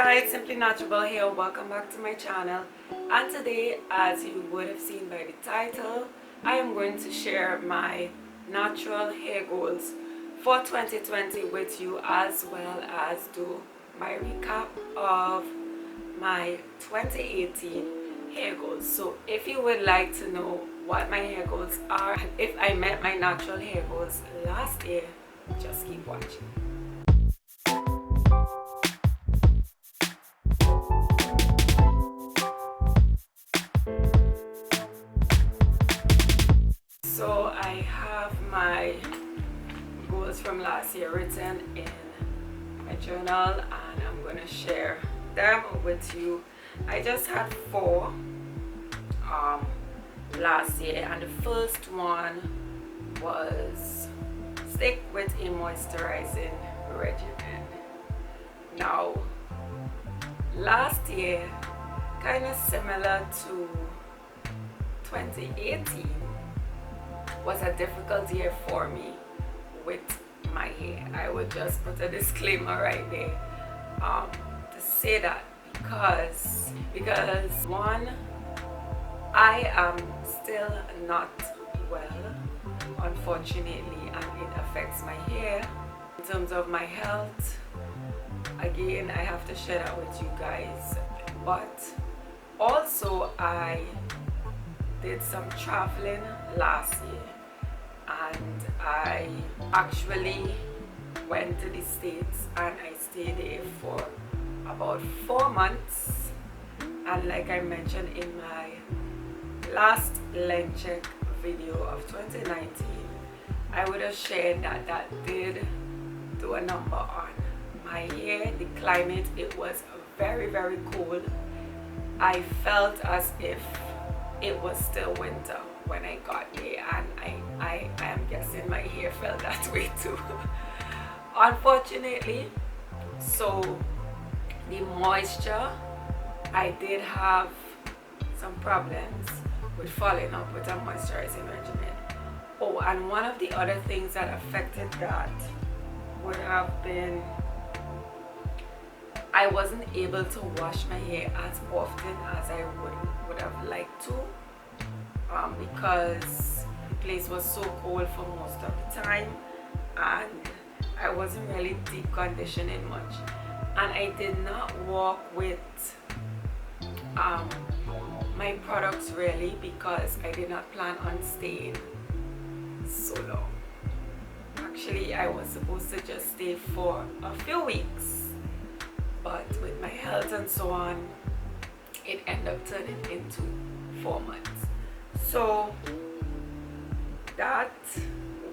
guys, Simply Naturabelle here. Welcome back to my channel. And today, as you would have seen by the title, I am going to share my natural hair goals for 2020 with you, as well as do my recap of my 2018 hair goals. So if you would like to know what my hair goals are, if I met my natural hair goals last year, just keep watching. So I have my goals from last year written in my journal, and I'm going to share them with you. I just had four last year, and the first one was stick with a moisturizing regimen. Now, last year, kind of similar to 2018, was a difficult year for me with my hair. I would just put a disclaimer right there to say that because one, I am still not well, unfortunately, and it affects my hair. In terms of my health, again, I have to share that with you guys. But also, I did some traveling last year, and I actually went to the States and I stayed there for about 4 months. And like I mentioned in my last length check video of 2019, I would have shared that that did do a number on my hair. The climate, it was very, very cold. I felt as if it was still winter when I got there, and I am guessing my hair felt that way too, unfortunately. So the moisture, I did have some problems with following up with a moisturizing regimen. Oh, and one of the other things that affected that would have been I wasn't able to wash my hair as often as I would have liked to, because the place was so cold for most of the time, and I wasn't really deep conditioning much, and I did not walk with my products really, because I did not plan on staying so long. Actually, I was supposed to just stay for a few weeks, but with my health and so on, it ended up turning into 4 months. So that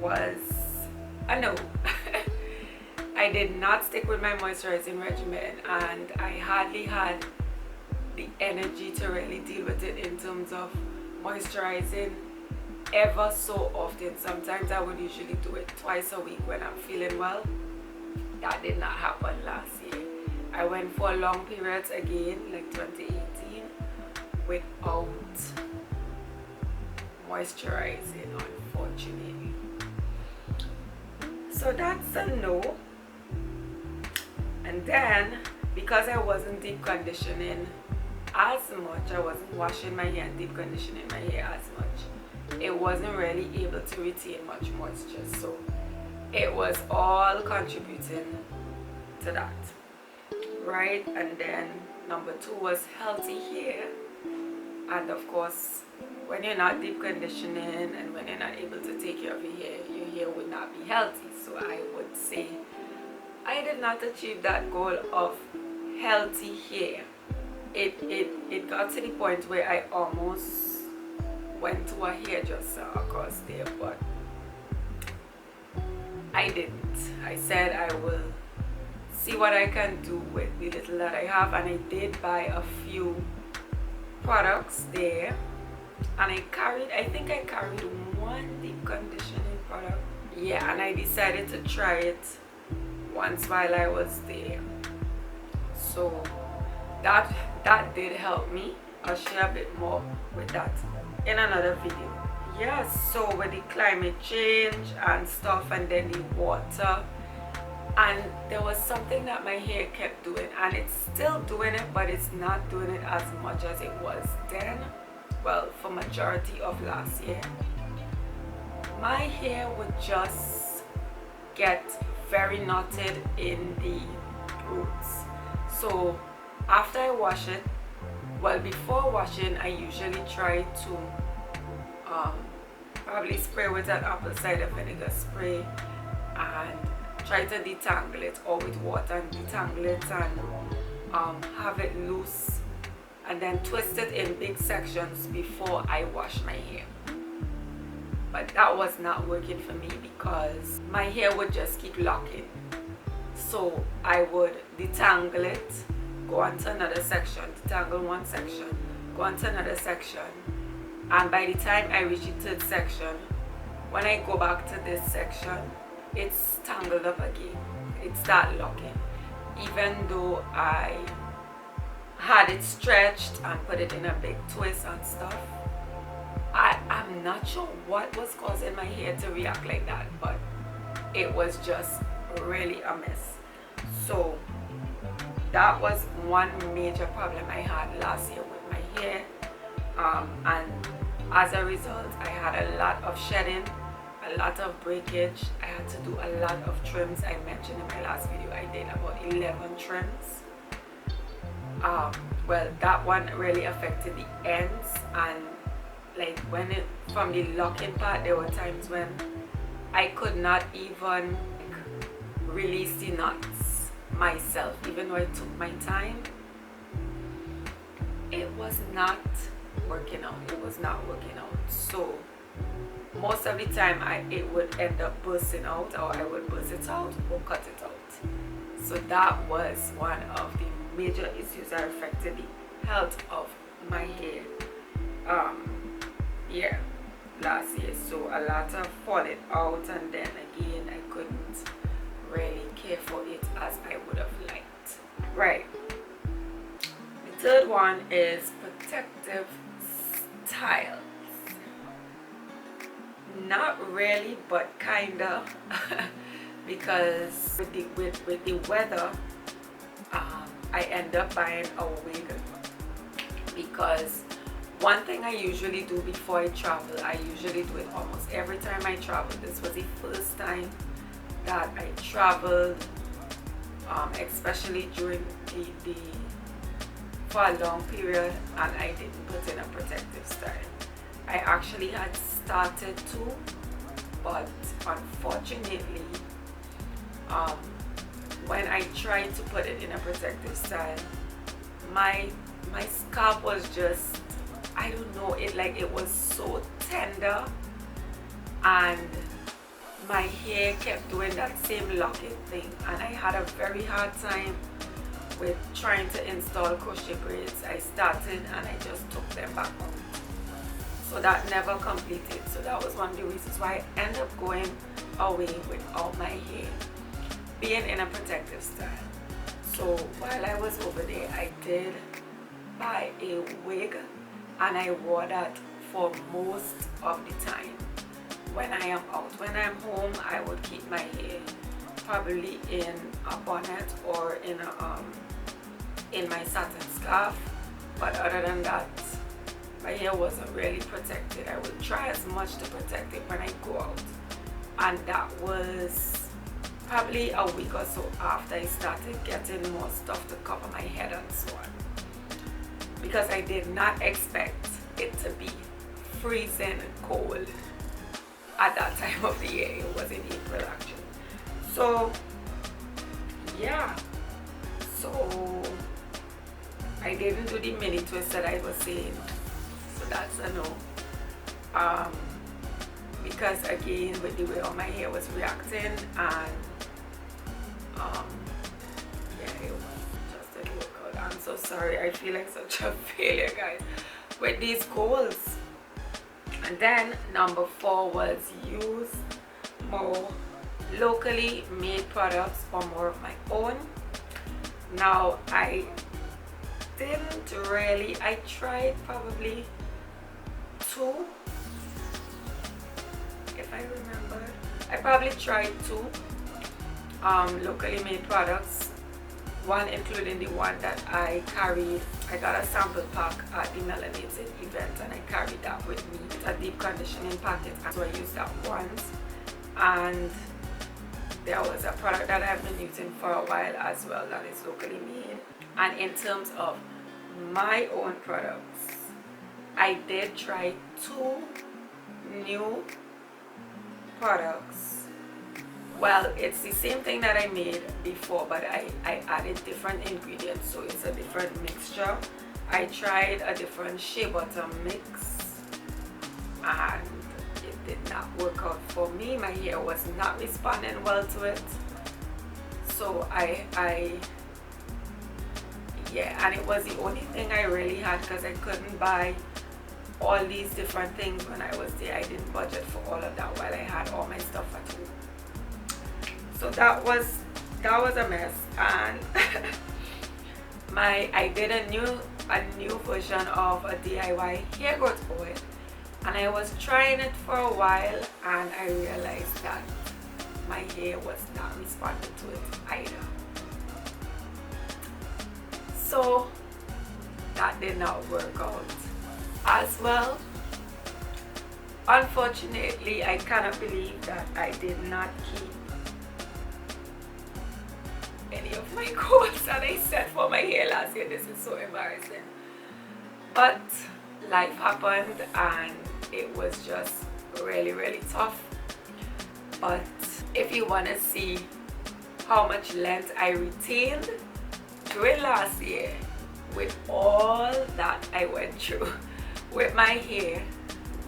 was a no. I did not stick with my moisturizing regimen, and I hardly had the energy to really deal with it in terms of moisturizing ever so often. Sometimes I would usually do it twice a week when I'm feeling well. That did not happen last year. I went for long periods again, like 2018, without moisturizing, unfortunately. So that's a no. And then, because I wasn't deep conditioning as much, I wasn't washing my hair and deep conditioning my hair as much, it wasn't really able to retain much moisture. So it was all contributing to that, right? And then number two was healthy hair. And of course, when you're not deep conditioning and when you're not able to take care of your hair would not be healthy. So I would say I did not achieve that goal of healthy hair. It got to the point where I almost went to a hairdresser across there, but I didn't. I said I will see what I can do with the little that I have, and I did buy a few products there, and I think I carried one deep conditioning product. Yeah, and I decided to try it once while I was there. So that did help me. I'll share a bit more with that in another video. Yes, so with the climate change and stuff, and then the water, And there was something that my hair kept doing, and it's still doing it, but it's not doing it as much as it was then. Well, for majority of last year, my hair would just get very knotted in the roots. So after I wash it, well, before washing, I usually try to probably spray with an apple cider vinegar spray and try to detangle it, or with water and detangle it, and have it loose, and then twist it in big sections before I wash my hair. But that was not working for me because my hair would just keep locking. So I would detangle it, go on to another section, detangle one section, go on to another section, and by the time I reach the third section, when I go back to this section, it's tangled up again. It started locking. Even though I had it stretched and put it in a big twist and stuff, I'm not sure what was causing my hair to react like that, but it was just really a mess. So that was one major problem I had last year with my hair, and as a result I had a lot of shedding, a lot of breakage. I had to do a lot of trims. I mentioned in my last video I did about 11 trims. Well, that one really affected the ends, and like when it from the locking part, there were times when I could not even release the knots myself, even though I took my time. It was not working out. It was not working out. So most of the time it would end up bursting out, or I would burst it out or cut it out. So that was one of the major issues that affected the health of my hair last year. So a lot of falling out, and then again I couldn't really care for it as I would have liked. Right. The third one is protective styles. Not really, but kinda, because with the weather, I end up buying a wig, because one thing I usually do before I travel, I usually do it almost every time I travel. This was the first time that I traveled, especially during the for a long period, and I didn't put in a protective style. I actually had started to, but unfortunately, when I tried to put it in a protective style, my scalp was just, I don't know, it was so tender, and my hair kept doing that same locking thing, and I had a very hard time with trying to install crochet braids. I started and I just took them back out. So that never completed. So that was one of the reasons why I ended up going away with all my hair being in a protective style. So while I was over there, I did buy a wig, and I wore that for most of the time when I am out. When I'm home, I would keep my hair probably in a bonnet or in my satin scarf, but other than that, my hair wasn't really protected. I would try as much to protect it when I go out, and that was probably a week or so after I started getting more stuff to cover my head and so on, because I did not expect it to be freezing cold at that time of the year. It was in April actually. So yeah, so I didn't do the mini twist that I was saying, so that's a no. Because again, with the way all my hair was reacting, and yeah, it was just a workout. I'm so sorry. I feel like such a failure, guys, with these goals. And then number 4 was use more locally made products or more of my own. Now I didn't really, I tried probably 2, if I remember. I probably tried 2, locally made products, one including the one that I carried. I got a sample pack at the Melanated event and I carried that with me. It's a deep conditioning packet, so I used that once. And there was a product that I've been using for a while as well that is locally made. And in terms of my own products, I did try 2 new products. Well, it's the same thing that I made before, but I added different ingredients, so it's a different mixture. I tried a different shea butter mix and it did not work out for me. My hair was not responding well to it, so yeah, and it was the only thing I really had because I couldn't buy all these different things when I was there. I didn't budget for all of that while I had all my stuff at home. So that was a mess. And I did a new version of a DIY hair growth oil, and I was trying it for a while and I realized that my hair was not responding to it either. So that did not work out as well. Unfortunately, I cannot believe that I did not keep any of my goals that I set for my hair last year. This is so embarrassing. But life happened and it was just really tough. But if you want to see how much length I retained during last year with all that I went through with my hair,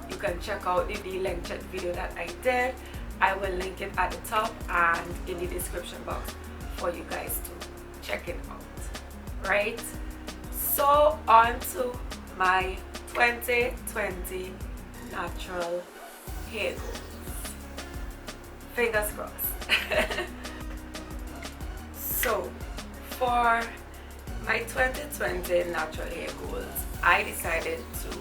you can check out the length check video that I did. I will link it at the top and in the description box for you guys to check it out. Right, so on to my 2020 natural hair goals. Fingers crossed. So for my 2020 natural hair goals, I decided to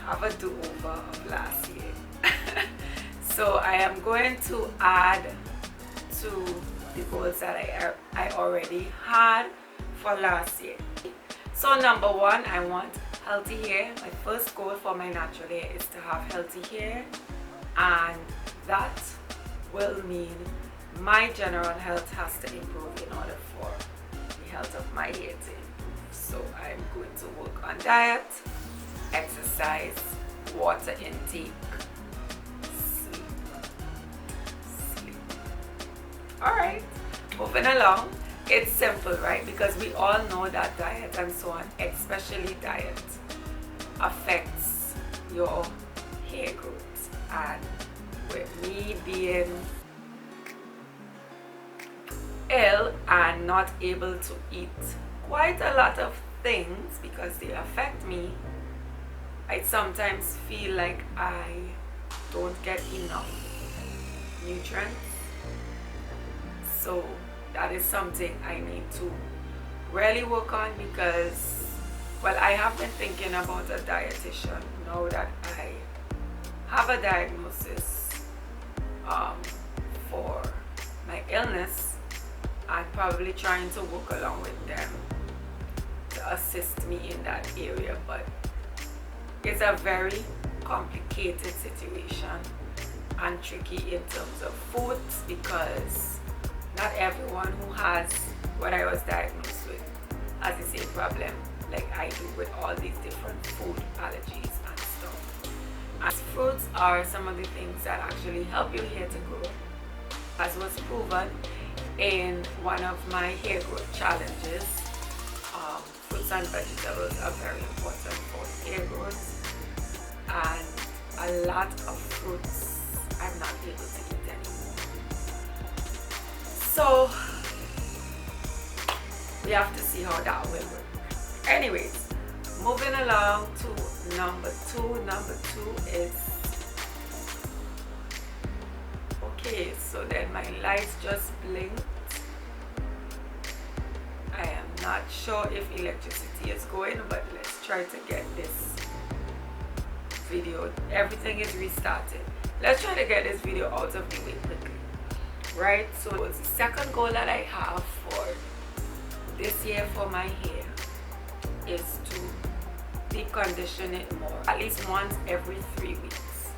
have a do-over of last year. So I am going to add to the goals that I already had for last year. So number 1, I want healthy hair. My first goal for my natural hair is to have healthy hair, and that will mean my general health has to improve in order for the health of my hair to improve. So I'm going to work on diet, exercise, water intake, sleep. Alright, moving along. It's simple, right? Because we all know that diet and so on, especially diet, affects your hair growth. And with me being ill and not able to eat quite a lot of things because they affect me, I sometimes feel like I don't get enough nutrients. So that is something I need to really work on because, well, I have been thinking about a dietitian now that I have a diagnosis for my illness, and probably trying to work along with them to assist me in that area. But it's a very complicated situation and tricky in terms of foods because not everyone who has what I was diagnosed with has the same problem like I do with all these different food allergies and stuff. And fruits are some of the things that actually help your hair to grow, as was proven in one of my hair growth challenges. Fruits and vegetables are very important for hair growth, and a lot of fruits I'm not able to eat anymore. So we have to see how that will work. Anyways, moving along to number 2. Number 2 is, okay, so then my lights just blinked. I am not sure if electricity is going, but let's try to get this video. Everything is restarted. Let's try to get this video out of the way quickly. right? So the second goal that I have for this year for my hair is to deep condition it more, at least once every 3 weeks,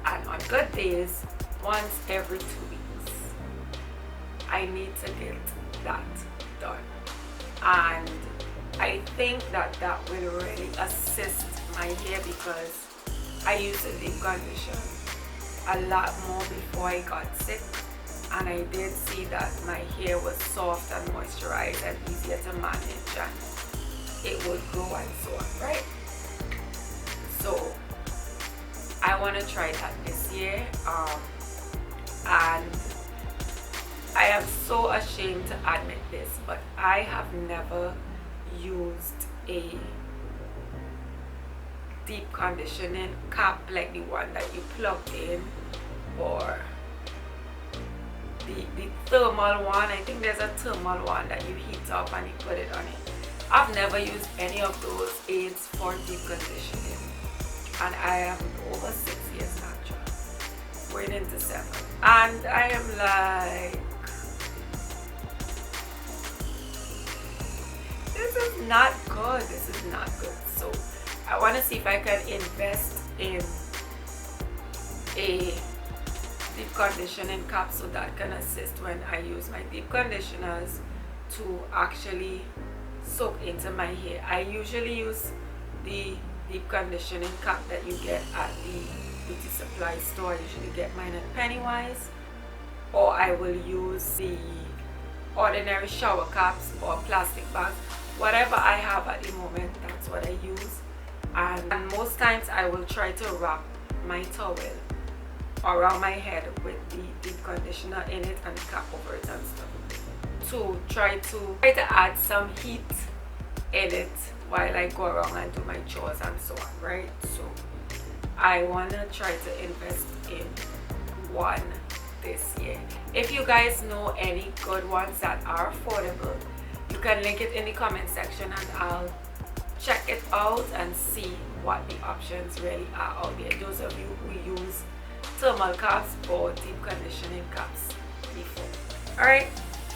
and on good days once every 2 weeks. I need to get that done, and I think that that will really assist my hair because I used to deep condition a lot more before I got sick, and I did see that my hair was soft and moisturized and easier to manage, and it would grow and so on, right? So I want to try that this year, and I am so ashamed to admit this, but I have never used a deep conditioning cap like the one that you plug in, or the thermal one. I think there's a thermal one that you heat up and you put it on it. I've never used any of those aids for deep conditioning, and I am over 6 years natural, going into 7, and I am like, this is not good. This is not good. So I want to see if I can invest in a deep conditioning cap so that can assist when I use my deep conditioners to actually soak into my hair. I usually use the deep conditioning cap that you get at the beauty supply store. I usually get mine at Pennywise, or I will use the ordinary shower caps or plastic bags. Whatever I have at the moment, that's what I use. And most times I will try to wrap my towel around my head with the deep conditioner in it and the cap over it and stuff, to try to add some heat in it while I go around and do my chores and so on, right? So I want to try to invest in one this year. If you guys know any good ones that are affordable, you can link it in the comment section and I'll check it out and see what the options really are out there. Those of you who use thermal caps or deep conditioning caps before. Alright,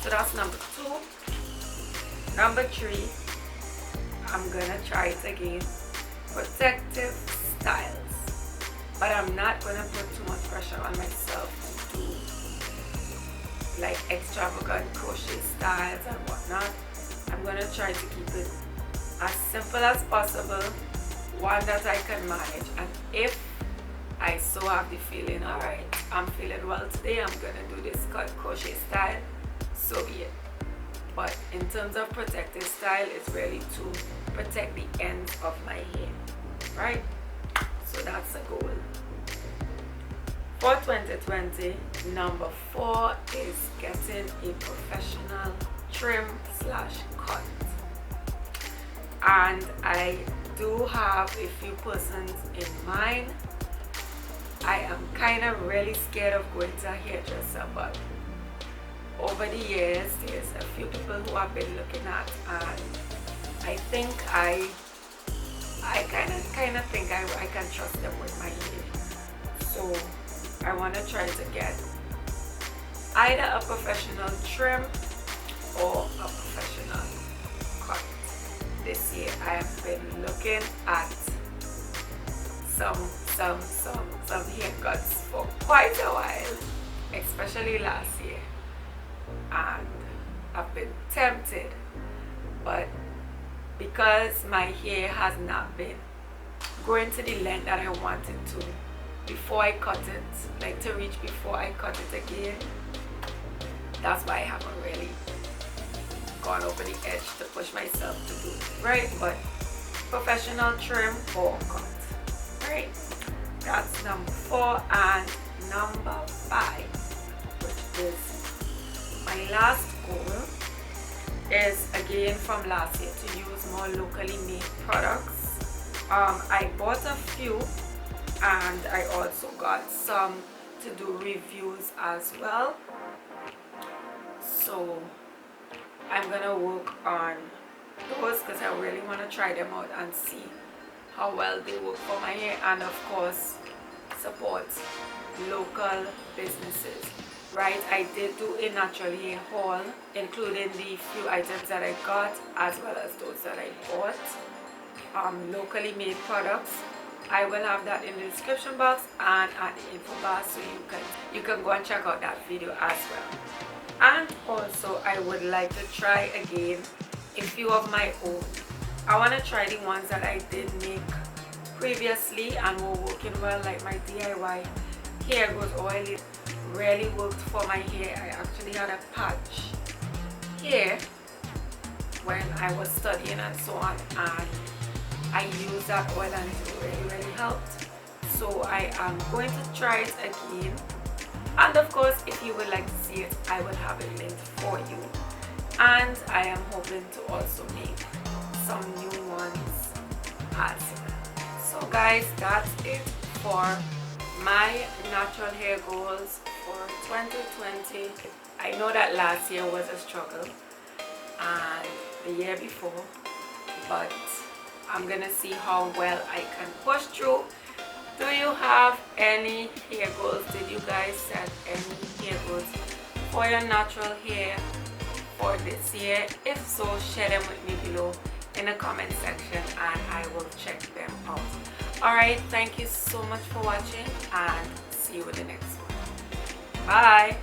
so that's number 2. Number 3, I'm gonna try it again. Protective styles. But I'm not gonna put too much pressure on myself to do like extravagant crochet styles and whatnot. I'm gonna try to keep it as simple as possible, one that I can manage, and if I so have the feeling, alright, I'm feeling well today, I'm gonna do this cut crochet style, so be it. But in terms of protective style, it's really to protect the ends of my hair, right? So that's a goal. For 2020, number 4 is getting a professional trim/cut. And I do have a few persons in mind. I am kind of really scared of going to a hairdresser, but over the years there's a few people who I've been looking at, and I think I kind of think I can trust them with my hair. So I want to try to get either a professional trim or a professional cut. This year I have been looking at some haircuts for quite a while, especially last year, and I've been tempted, but because my hair has not been growing to the length that I wanted to before I cut it, like to reach before I cut it again, that's why I haven't really gone over the edge to push myself to do it, right? But professional trim or cut, right? That's number 4. And number 5, which is my last goal, is again from last year, to use more locally made products. I bought a few, and I also got some to do reviews as well. So I'm gonna work on those because I really want to try them out and see how well they work for my hair, and of course support local businesses. right? I did do a natural hair haul, including the few items that I got as well as those that I bought, locally made products. I will have that in the description box and at the info bar, so you can go and check out that video as well. And also I would like to try again a few of my own. I want to try the ones that I did make previously and were working well, like my DIY hair goes oil. It really worked for my hair. I actually had a patch here when I was studying and so on, and I used that oil and it really helped. So I am going to try it again, and of course if you would like to see it, I will have it linked for you. And I am hoping to also make some new ones as well. So guys, that's it for my natural hair goals for 2020. I know that last year was a struggle and the year before, but I'm gonna see how well I can push through. Do you have any hair goals? Did you guys set any hair goals for your natural hair for this year? If so, share them with me below in the comment section and I will check them out. Alright, thank you so much for watching and see you in the next one. Bye!